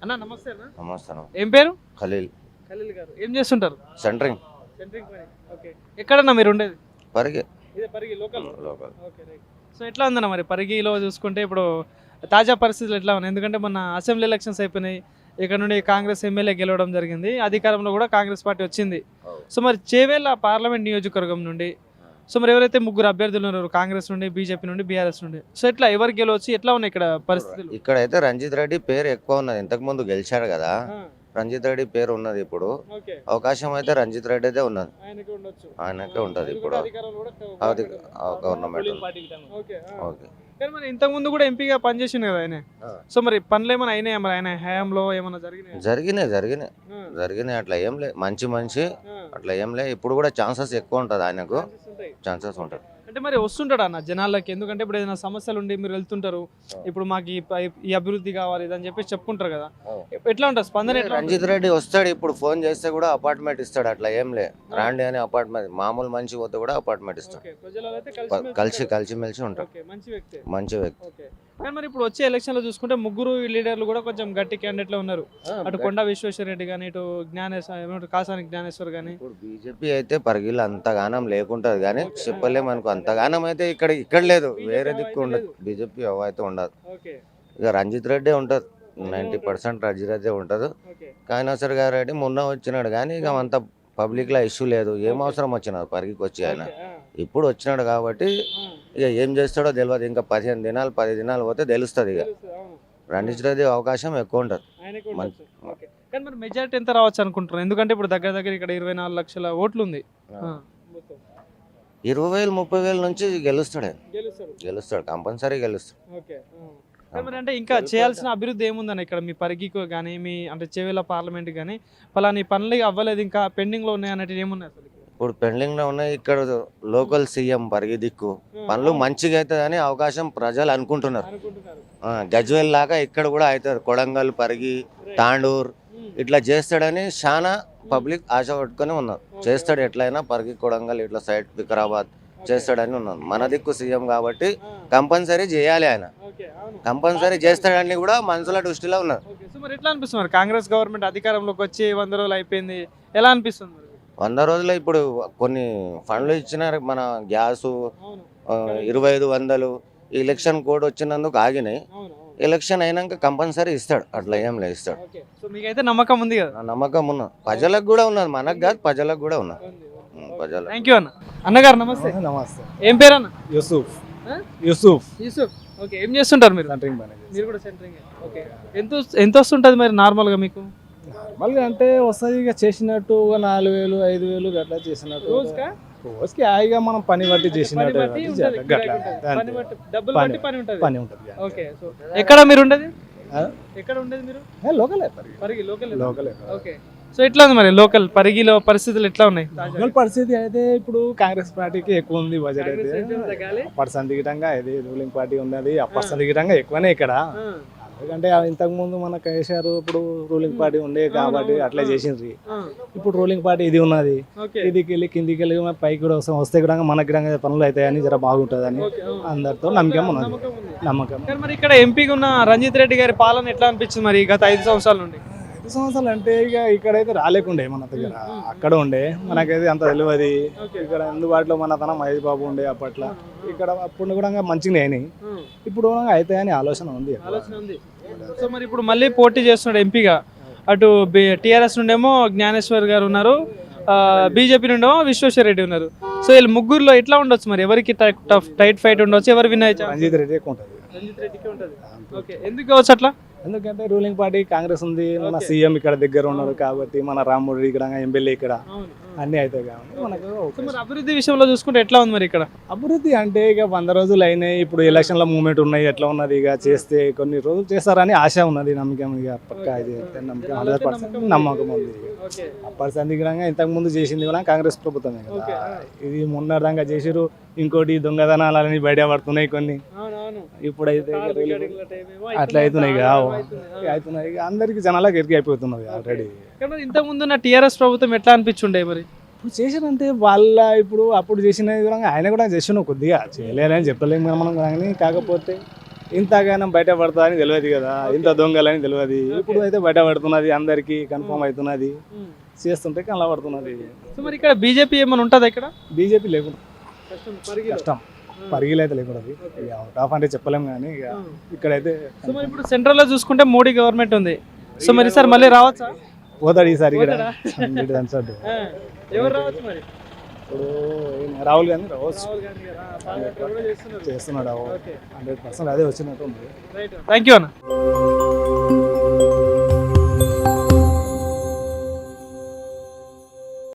అన్న నమస్తే అన్న. నమస్తే. ఏం పేరు? ఖలీల్. ఖలీల్ గారు ఏం చేస్తుంటారు? సెంటరింగ్. సెంటరింగ్ పని. ఓకే. ఎక్కడన్నా మీరు ఉండేది? పరిగి. ఇదే Parigi local. Okay right. So ఎట్లా ఉందన్న మరి పరిగిలో చూసుకుంటే ఇప్పుడు తాజా పరిస్థితులు ఎట్లా ఉన్నాయి? ఎందుకంటే మొన్న అసెంబ్లీ ఎలక్షన్స్ అయిపోయినాయి. ఇక్కడ నుండి కాంగ్రెస్ ఎమ్మెల్యే గెలవడం జరిగింది. అధికారంలో కూడా కాంగ్రెస్ పార్టీ వచ్చింది. సో మరి చేవేళ్ళ పార్లమెంట్ నియోజకవర్గం నుండి సో మరి ఎవరైతే ముగ్గురు అభ్యర్థులు ఉన్నారు కాంగ్రెస్ నుండి, బీజేపీ నుండి, బీఆర్ఎస్ నుండి, సో ఎట్లా ఎవరు గెలవచ్చు? ఎట్లా ఉన్నాయి ఇక్కడ పరిస్థితులు? ఇక్కడైతే రంజిత్ రెడ్డి పేరు ఎక్కువ ఉన్నది. ఇంతకు ముందు గెలిచాడు కదా, రంజిత్ రెడ్డి పేరు ఉన్నది. ఇప్పుడు అవకాశం అయితే రంజిత్ రెడ్డి అయితే ఉన్నది, ఆయనకే ఉంటది ఇప్పుడు గవర్నమెంట్. ఓకే. కానీ మరి ఇంతకు ముందు కూడా ఎంపీగా పనిచేసింది కదా ఆయన. సో మరి పనులు ఏమైనా అయినాయా మరి ఆయన హయాంలో ఏమైనా జరిగినాయి అట్లా ఏం లేదు. మంచి అట్లా ఏం లేదు. ఇప్పుడు కూడా ఛాన్సెస్ ఎక్కువ ఉంటుంది ఆయనకు, ఛాన్సెస్ ఉంటుంది. అంటే మరి వస్తుంటాడు అన్న జనాలకి? ఎందుకంటే ఇప్పుడు ఏదైనా సమస్యలు ఉండి మీరు వెళ్తుంటారు, ఇప్పుడు మాకు ఈ అభివృద్ధి కావాలి ఇదని చెప్పేసి చెప్పుకుంటారు కదా, ఎట్లా ఉంటుంది స్పందన? రంజిత్ రెడ్డి వస్తాడు, ఇప్పుడు ఫోన్ చేస్తే కూడా అపార్ట్మెంట్ ఇస్తాడు. అట్లా ఏం లే, రాండి అని అపార్ట్మెంట్, మామూలు మనిషి పోతే కూడా అపార్ట్మెంట్ ఇస్తాడు. కలిసిమెలిసి ఉంటాడు, మంచి వ్యక్తి. కానీ మరి ఇప్పుడు వచ్చే ఎలక్షన్ లో చూసుకుంటే ముగ్గురు లీడర్లు కూడా కొంచెం గట్టి క్యాండిడేట్ లో ఉన్నారు. అటు కొండా విశ్వేశ్వర రెడ్డి కానీ, ఇటు కాసాని జ్ఞానేశ్వర్ కానీ. ఇప్పుడు బీజేపీ అయితే పరిగిలో అంతగానం లేకుంటది కానీ చెప్పలేము అనుకో, అంతగానం అయితే ఇక్కడ లేదు, వేరే దిక్కు ఉండదు. బీజేపీ అయితే ఉండదు. ఇక రంజిత్ రెడ్డి ఉంటది, 90% రంజిత్ రెడ్డి ఉంటది. కాయినాసర్ గారు మొన్న వచ్చినాడు కానీ ఇక అంత పబ్లిక్ లో ఇష్యూ లేదు. ఏం అవసరం వచ్చినాడు పరిగికి వచ్చి ఆయన? ఇప్పుడు వచ్చినాడు కాబట్టి ఇక ఏం చేస్తాడో తెలియదు. ఇంకా 15 దినాలు 10 దినాలు పోతే తెలుస్తుంది. ఇక రంజిత్ రెడ్డి అవకాశం ఎక్కువ ఉంటుంది. కానీ మరి మెజారిటీ ఎంత రావచ్చు అనుకుంటున్నారు? ఎందుకంటే ఇప్పుడు దగ్గర ఇక్కడ 24 లక్షల ఓట్లు ఉంది. 20,000 30,000 నుంచి గెలుస్తాడు కంపల్సరీ గెలుస్తాడు. అంటే ఇంకా చేయాల్సిన అభివృద్ధి ఏముందని ఇక్కడ మీ పరిగికి కానీ, మీ అంటే చేవేళ్ళ పార్లమెంట్ కానీ పలాని పనులు అవ్వలేదు, ఇంకా పెండింగ్ లో ఉన్నాయి అన్నట్టు ఏమున్నాయి అసలు? ఇప్పుడు పెండింగ్ లో ఉన్నాయి. ఇక్కడ లోకల్ సీఎం పరిగి దిక్కు పనులు మంచిగా అవుతుందని అవకాశం ప్రజలు అనుకుంటున్నారు. గజ్వేల్ లాగా ఇక్కడ కూడా అవుతుంది. కొడంగల్, పరిగి, తాండూర్ ఇట్లా చేస్తాడని చాలా పబ్లిక్ ఆశ పట్టుకొని ఉన్నారు. చేస్తాడు ఎట్లయినా పరిగి, కొడంగల్ ఇట్లా సైడ్ వికారాబాద్ చేస్తాడని ఉన్నాను. మన దిక్కు సీఎం కాబట్టి కంపల్సరీ చేయాలి, ఆయన కంపల్సరీ చేస్తాడని కూడా మనసులో దృష్టిలో ఉన్నారు. ఎట్లా అనిపిస్తుంది కాంగ్రెస్ గవర్నమెంట్ అధికారంలోకి వచ్చి 100 రోజులు అయిపోయింది, ఎలా అనిపిస్తుంది? 100 రోజులు ఇప్పుడు కొన్ని ఫండ్లు ఇచ్చినారు. మన గ్యాసు 2500 ఎలక్షన్ కోడ్ వచ్చినందుకు ఆగినాయి. ఎలక్షన్ అయినాక కంపల్సరీ ఇస్తాడు, అట్లా ఏం లేదు, ఇస్తాడు. మీకైతే నమ్మకం ఉంది కదా? నమ్మకం ఉన్నది, ప్రజలకు కూడా ఉన్నది, మనకు కాదు ప్రజలకు కూడా ఉన్నది. థ్యాంక్ యూ అన్న. అన్నగారు నమస్తే. నమస్తే. ఏం పేరు అన్న? యూసుఫ్. ఓకే. ఏం చేస్తుంటారు మీరు? మీరు కూడా సెంటరింగ్. ఓకే. ఎంత వస్తుంటది మరి నార్మల్ గా మీకు? నార్మల్గా అంటే వస్తుంది ఇక చేసినట్టు 4,000 5,000 అట్లా చేసినట్టు రోజుకి హాయిగా మనం పని బట్టి చేసినట్టు పని ఉంటుంది. ఓకే. సో ఎక్కడ మీరు ఉండేది? ఎక్కడ ఉండేది మీరు? లోకలే. ఓకే. సో ఎట్లా ఉంది మరి లోకల్ పరిగిలో పరిస్థితులు ఎట్లా ఉన్నాయి? లోకల్ పరిస్థితి అయితే ఇప్పుడు కాంగ్రెస్ పార్టీకి ఎక్కువ ఉంది బడ్జెట్ అయితే. అప్పటి సందిగిటంగా ఇది రూలింగ్ పార్టీ ఉన్నది, అప్పటి సందిగిటంగా ఎక్కువనే ఇక్కడ. ఎందుకంటే ఇంతకు ముందు మన కేసీఆర్ ఇప్పుడు రూలింగ్ పార్టీ ఉండే కాబట్టి అట్లా చేసిండ్రి. ఇప్పుడు రూలింగ్ పార్టీ ఇది ఉన్నది, ఇదికి వెళ్ళి కిందికి వెళ్ళి పైకి కూడా వస్తే కూడా మనకి పనులు అవుతాయని జర బాగుంటుందని అందరితో నమ్మకం ఉన్నది. మరి ఇక్కడ ఎంపీగా ఉన్న రంజిత్ రెడ్డి గారి పాలన ఎట్లా అనిపించింది మరి గత 5 సంవత్సరాల నుండి? 5 సంవత్సరాలు అంటే ఇక ఇక్కడైతే రాలేకుండే, మన దగ్గర అక్కడ ఉండే, మనకైతే అంత తెలియదు. ఇక్కడ అందుబాటులో మన తన మహేష్ బాబు ఉండే అప్పట్లో. ఇక్కడ అప్పుడు కూడా మంచిగా అయినాయి, ఇప్పుడు అవుతాయని ఆలోచన ఉంది. సో మరి ఇప్పుడు మళ్ళీ పోటీ చేస్తున్నాడు ఎంపీగా. అటు టీఆర్ఎస్ నుండేమో జ్ఞానేశ్వర్ గారు ఉన్నారు, బీజేపీ నుండేమో విశ్వేశ్వర రెడ్డి ఉన్నారు. సో వీళ్ళు ముగ్గురులో ఎట్లా ఉండొచ్చు మరి? ఎవరికి టైట్ ఫైట్ ఉండొచ్చు? ఎవరు విన్ అయ్యే? రంజిత్ రెడ్డి ఎక్కువ ఉంటుంది. రంజిత్ రెడ్డికి ఉంటుంది. ఓకే. ఎందుకు కావచ్చు అట్లా? ఎందుకంటే రూలింగ్ పార్టీ కాంగ్రెస్ ఉంది, మన సీఎం ఇక్కడ దగ్గర ఉన్నారు కాబట్టి, మన రాముడు ఇక్కడ ఎమ్మెల్యే ఇక్కడ అన్ని అవుతాయి కాబట్టి మనకు. అభివృద్ధి విషయంలో చూసుకుంటే ఎట్లా ఉంది మరి ఇక్కడ? అభివృద్ధి అంటే ఇక 100 రోజులు అయినాయి, ఇప్పుడు ఎలక్షన్ల మూమెంట్ ఉన్నాయి, ఎట్లా ఉన్నది ఇక చేస్తే కొన్ని రోజులు చేస్తారని ఆశ ఉన్నది, నమ్మకం. ఇక పక్కా ఇది నమ్మకం 100% నమ్మకం ఉంది. అప్పటి సందిగ్రంగా ఇంతకు ముందు చేసింది కూడా కాంగ్రెస్ ప్రభుత్వమే కదా. ఇది మొన్నటిదాకా చేసిరు, ఇంకోటి దొంగతనాలని బయట పడుతున్నాయి కొన్ని. ఇప్పుడైతే అట్లా అవుతున్నాయి అవుతున్నాయి, అందరికి జనాలకు ఎరిగి అయిపోతున్నది ఆల్రెడీ. ఇంతకు ముందు టీఆర్ఎస్ ప్రభుత్వం ఎట్లా అనిపించుండే మరి? ఇప్పుడు చేసినంటే వాళ్ళ ఇప్పుడు అప్పుడు చేసిన ఆయన కూడా చేసిన కొద్దిగా చేయలేరని చెప్పలేము మనం. కానీ కాకపోతే ఇంతగానం బయట పడుతుంది అని తెలియదు కదా, ఇంత దొంగలని తెలియదు. ఇప్పుడు అయితే బయట పడుతున్నది, అందరికి కన్ఫర్మ్ అవుతున్నది, చేస్తుంటే కనబడుతున్నది. సో మరి ఇక్కడ బీజేపీ ఏమైనా ఉంటుందా ఇక్కడ? బీజేపీ లేకుండా కష్టం, పరిగిలు అయితే లేకుండా అవుట్ ఆఫ్ అంటే చెప్పలేము కానీ ఇక ఇక్కడైతే సో మరి ఇప్పుడు సెంట్రల్ లో చూసుకుంటే మోడీ గవర్నమెంట్ ఉంది. సో మరి సార్ మళ్ళీ రావచ్చా? పోతాడు ఈసారి ఇక్కడ పోతాడా? అన్సాడు. ఎవరు రావచ్చు మరి? ఇప్పుడు రాహుల్ గాంధీ రావచ్చు, రాహుల్ గాంధీ గారా? పాదయాత్ర కూడా చేస్తున్నారు. చేస్తున్నాడు. ఓకే 100% అదే వచ్చినట్టు ఉంది. రైట్. థ్యాంక్ యూ అన్న.